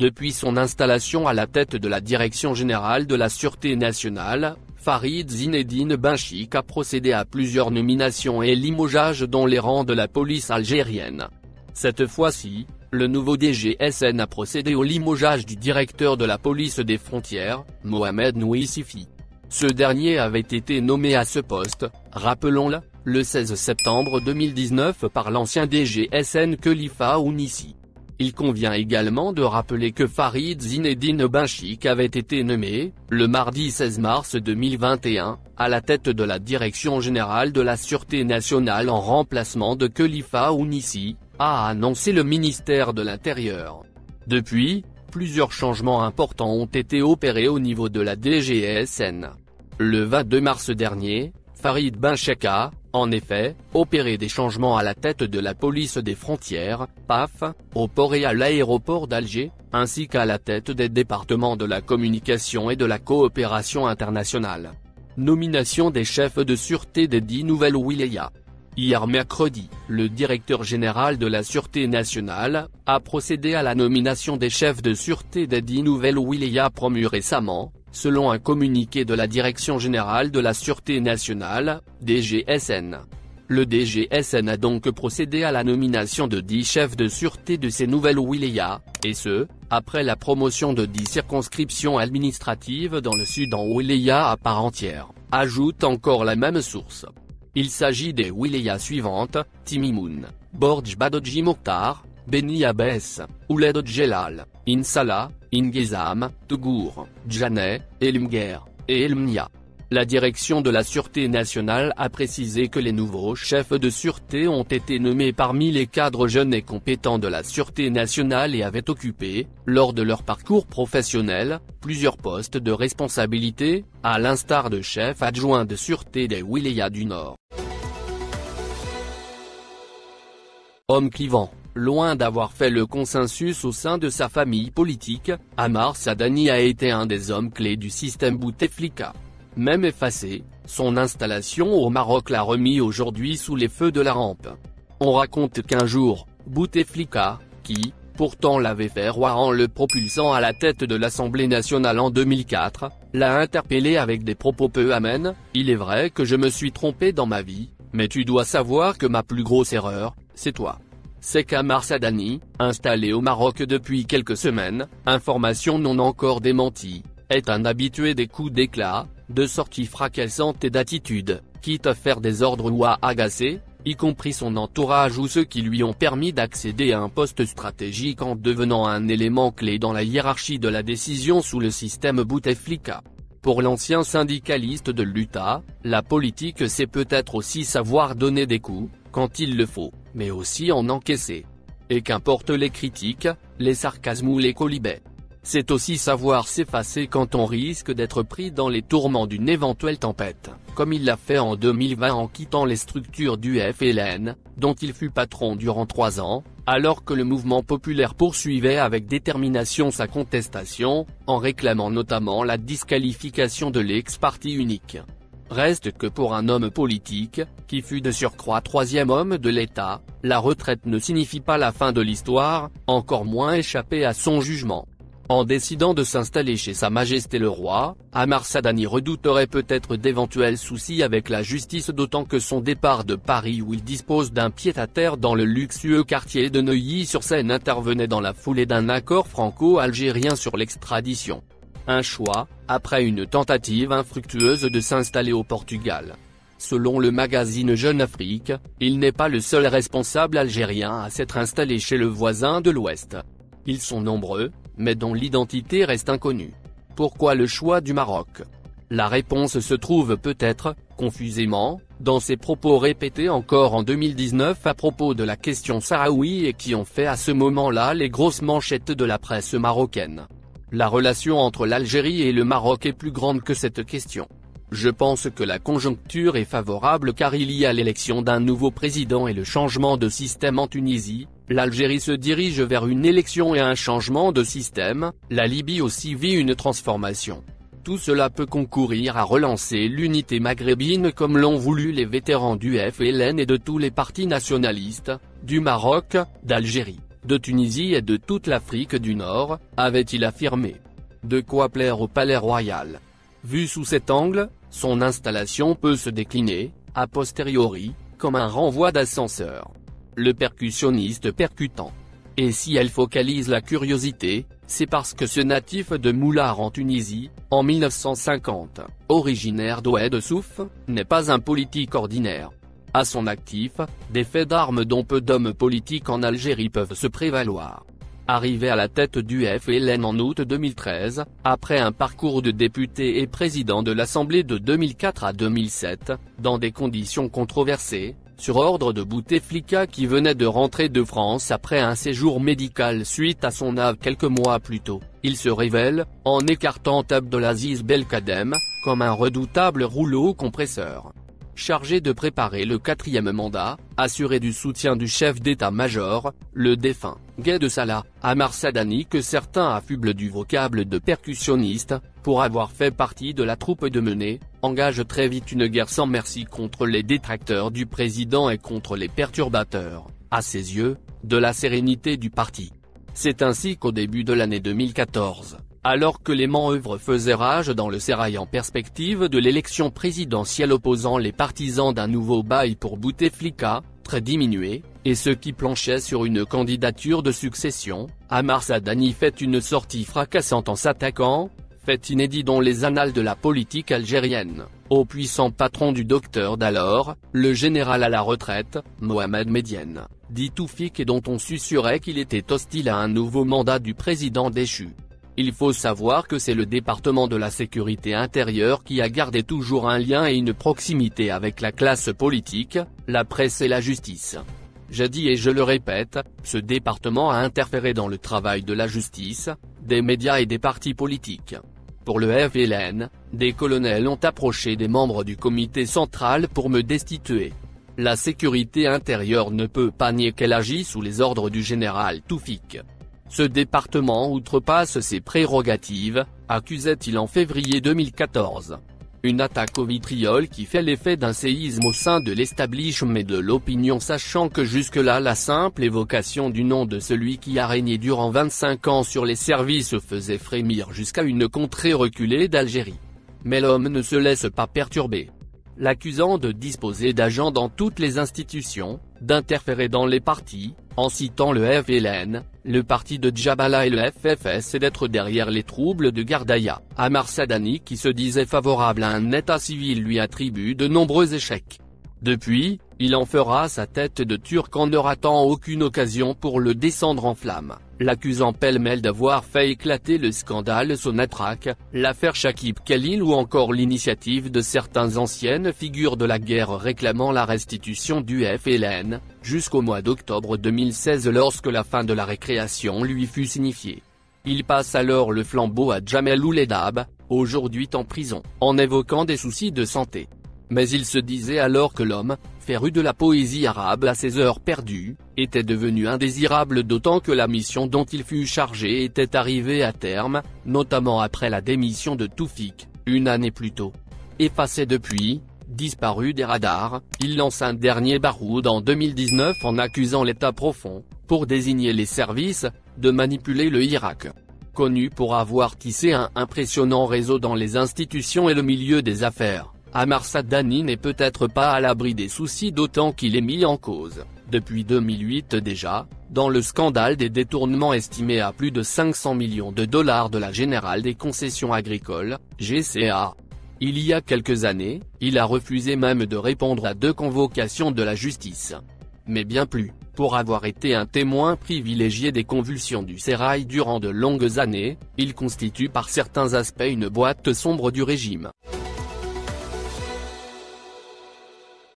Depuis son installation à la tête de la Direction générale de la Sûreté nationale, Farid Zinedine Benchik a procédé à plusieurs nominations et limogeages dans les rangs de la police algérienne. Cette fois-ci, le nouveau DGSN a procédé au limogeage du directeur de la police des frontières, Mohamed Nouissifi. Ce dernier avait été nommé à ce poste, rappelons-le, le 16 septembre 2019 par l'ancien DGSN Khalifa Ounissi. Il convient également de rappeler que Farid Zinedine Benchik avait été nommé, le mardi 16 mars 2021, à la tête de la Direction générale de la Sûreté nationale en remplacement de Khalifa Ounissi, a annoncé le ministère de l'Intérieur. Depuis, plusieurs changements importants ont été opérés au niveau de la DGSN. Le 22 mars dernier, Farid Benchik a, en effet, opéré des changements à la tête de la police des frontières, PAF, au port et à l'aéroport d'Alger, ainsi qu'à la tête des départements de la communication et de la coopération internationale. Nomination des chefs de sûreté des 10 nouvelles wilayas. Hier mercredi, le directeur général de la Sûreté nationale a procédé à la nomination des chefs de sûreté des 10 nouvelles wilayas promus récemment, selon un communiqué de la Direction générale de la Sûreté nationale, DGSN. Le DGSN a donc procédé à la nomination de 10 chefs de sûreté de ces nouvelles wilayas, et ce, après la promotion de 10 circonscriptions administratives dans le sud en wilayas à part entière, ajoute encore la même source. Il s'agit des wilayas suivantes, Timimoun, Borj Badodji Mokhtar, Beni Abbès, Ouled Djelal, Insala, Ingezam, Tougour, Djaneh, Elimguer, et Elmnia. La direction de la Sûreté nationale a précisé que les nouveaux chefs de sûreté ont été nommés parmi les cadres jeunes et compétents de la Sûreté nationale et avaient occupé, lors de leur parcours professionnel, plusieurs postes de responsabilité, à l'instar de chefs adjoints de sûreté des wilayas du Nord. Homme clivant. Loin d'avoir fait le consensus au sein de sa famille politique, Ammar Sadani a été un des hommes clés du système Bouteflika. Même effacé, son installation au Maroc l'a remis aujourd'hui sous les feux de la rampe. On raconte qu'un jour, Bouteflika, qui, pourtant l'avait fait roi en le propulsant à la tête de l'Assemblée nationale en 2004, l'a interpellé avec des propos peu amènes. « Il est vrai que je me suis trompé dans ma vie, mais tu dois savoir que ma plus grosse erreur, c'est toi. » C'est qu'Ammar Sadani, installé au Maroc depuis quelques semaines, information non encore démentie, est un habitué des coups d'éclat, de sorties fracassantes et d'attitudes, quitte à faire des ordres ou à agacer, y compris son entourage ou ceux qui lui ont permis d'accéder à un poste stratégique en devenant un élément clé dans la hiérarchie de la décision sous le système Bouteflika. Pour l'ancien syndicaliste de l'UTA, la politique c'est peut-être aussi savoir donner des coups, quand il le faut, mais aussi en encaisser. Et qu'importe les critiques, les sarcasmes ou les quolibets. C'est aussi savoir s'effacer quand on risque d'être pris dans les tourments d'une éventuelle tempête, comme il l'a fait en 2020 en quittant les structures du FLN, dont il fut patron durant 3 ans, alors que le mouvement populaire poursuivait avec détermination sa contestation, en réclamant notamment la disqualification de l'ex-parti unique. Reste que pour un homme politique, qui fut de surcroît 3e homme de l'État, la retraite ne signifie pas la fin de l'histoire, encore moins échapper à son jugement. En décidant de s'installer chez Sa Majesté le Roi, Ammar Sadani redouterait peut-être d'éventuels soucis avec la justice d'autant que son départ de Paris où il dispose d'un pied-à-terre dans le luxueux quartier de Neuilly-sur-Seine intervenait dans la foulée d'un accord franco-algérien sur l'extradition. Un choix, après une tentative infructueuse de s'installer au Portugal. Selon le magazine Jeune Afrique, il n'est pas le seul responsable algérien à s'être installé chez le voisin de l'Ouest. Ils sont nombreux, mais dont l'identité reste inconnue. Pourquoi le choix du Maroc? La réponse se trouve peut-être, confusément, dans ses propos répétés encore en 2019 à propos de la question sahraoui et qui ont fait à ce moment-là les grosses manchettes de la presse marocaine. La relation entre l'Algérie et le Maroc est plus grande que cette question. Je pense que la conjoncture est favorable car il y a l'élection d'un nouveau président et le changement de système en Tunisie, l'Algérie se dirige vers une élection et un changement de système, la Libye aussi vit une transformation. Tout cela peut concourir à relancer l'unité maghrébine comme l'ont voulu les vétérans du FLN et de tous les partis nationalistes, du Maroc, d'Algérie, de Tunisie et de toute l'Afrique du Nord, avait-il affirmé. De quoi plaire au Palais Royal. Vu sous cet angle, son installation peut se décliner, a posteriori, comme un renvoi d'ascenseur. Le percussionniste percutant. Et si elle focalise la curiosité, c'est parce que ce natif de Moulard en Tunisie, en 1950, originaire d'Oued Souf, n'est pas un politique ordinaire. À son actif, des faits d'armes dont peu d'hommes politiques en Algérie peuvent se prévaloir. Arrivé à la tête du FLN en août 2013, après un parcours de député et président de l'Assemblée de 2004 à 2007, dans des conditions controversées, sur ordre de Bouteflika qui venait de rentrer de France après un séjour médical suite à son AVC quelques mois plus tôt, il se révèle, en écartant Abdelaziz Belkadem, comme un redoutable rouleau compresseur. Chargé de préparer le 4e mandat, assuré du soutien du chef d'état-major, le défunt Gaïd Salah, Ammar Sadani que certains affublent du vocable de percussionniste, pour avoir fait partie de la troupe de Menet, engage très vite une guerre sans merci contre les détracteurs du président et contre les perturbateurs, à ses yeux, de la sérénité du parti. C'est ainsi qu'au début de l'année 2014, alors que les manœuvres faisaient rage dans le sérail en perspective de l'élection présidentielle opposant les partisans d'un nouveau bail pour Bouteflika, très diminué, et ceux qui planchaient sur une candidature de succession, Ammar Sadani fait une sortie fracassante en s'attaquant, fait inédit dans les annales de la politique algérienne, au puissant patron du docteur d'alors, le général à la retraite, Mohamed Medienne, dit Toufik et dont on susurrait qu'il était hostile à un nouveau mandat du président déchu. Il faut savoir que c'est le département de la sécurité intérieure qui a gardé toujours un lien et une proximité avec la classe politique, la presse et la justice. J'ai dit et je le répète, ce département a interféré dans le travail de la justice, des médias et des partis politiques. Pour le FLN, des colonels ont approché des membres du comité central pour me destituer. La sécurité intérieure ne peut pas nier qu'elle agit sous les ordres du général Toufik. Ce département outrepasse ses prérogatives, accusait-il en février 2014. Une attaque au vitriol qui fait l'effet d'un séisme au sein de l'establishment et de l'opinion, sachant que jusque-là la simple évocation du nom de celui qui a régné durant 25 ans sur les services faisait frémir jusqu'à une contrée reculée d'Algérie. Mais l'homme ne se laisse pas perturber. L'accusant de disposer d'agents dans toutes les institutions, d'interférer dans les partis, en citant le FLN, le parti de Djabala et le FFS et d'être derrière les troubles de Gardaïa. Ammar Sadani qui se disait favorable à un état civil lui attribue de nombreux échecs. Depuis, il en fera sa tête de turc en ne ratant aucune occasion pour le descendre en flammes, l'accusant pêle-mêle d'avoir fait éclater le scandale Sonatrach, l'affaire Chakib Khalil ou encore l'initiative de certaines anciennes figures de la guerre réclamant la restitution du FLN, jusqu'au mois d'octobre 2016 lorsque la fin de la récréation lui fut signifiée. Il passe alors le flambeau à Jamel Ouledab, aujourd'hui en prison, en évoquant des soucis de santé. Mais il se disait alors que l'homme, féru de la poésie arabe à ses heures perdues, était devenu indésirable d'autant que la mission dont il fut chargé était arrivée à terme, notamment après la démission de Toufik, une année plus tôt. Effacé depuis, disparu des radars, il lance un dernier baroud en 2019 en accusant l'État profond, pour désigner les services, de manipuler le Irak. Connu pour avoir tissé un impressionnant réseau dans les institutions et le milieu des affaires, Ammar Sadani n'est peut-être pas à l'abri des soucis d'autant qu'il est mis en cause, depuis 2008 déjà, dans le scandale des détournements estimés à plus de 500 millions de dollars de la Générale des concessions agricoles, GCA. Il y a quelques années, il a refusé même de répondre à 2 convocations de la justice. Mais bien plus, pour avoir été un témoin privilégié des convulsions du sérail durant de longues années, il constitue par certains aspects une boîte sombre du régime.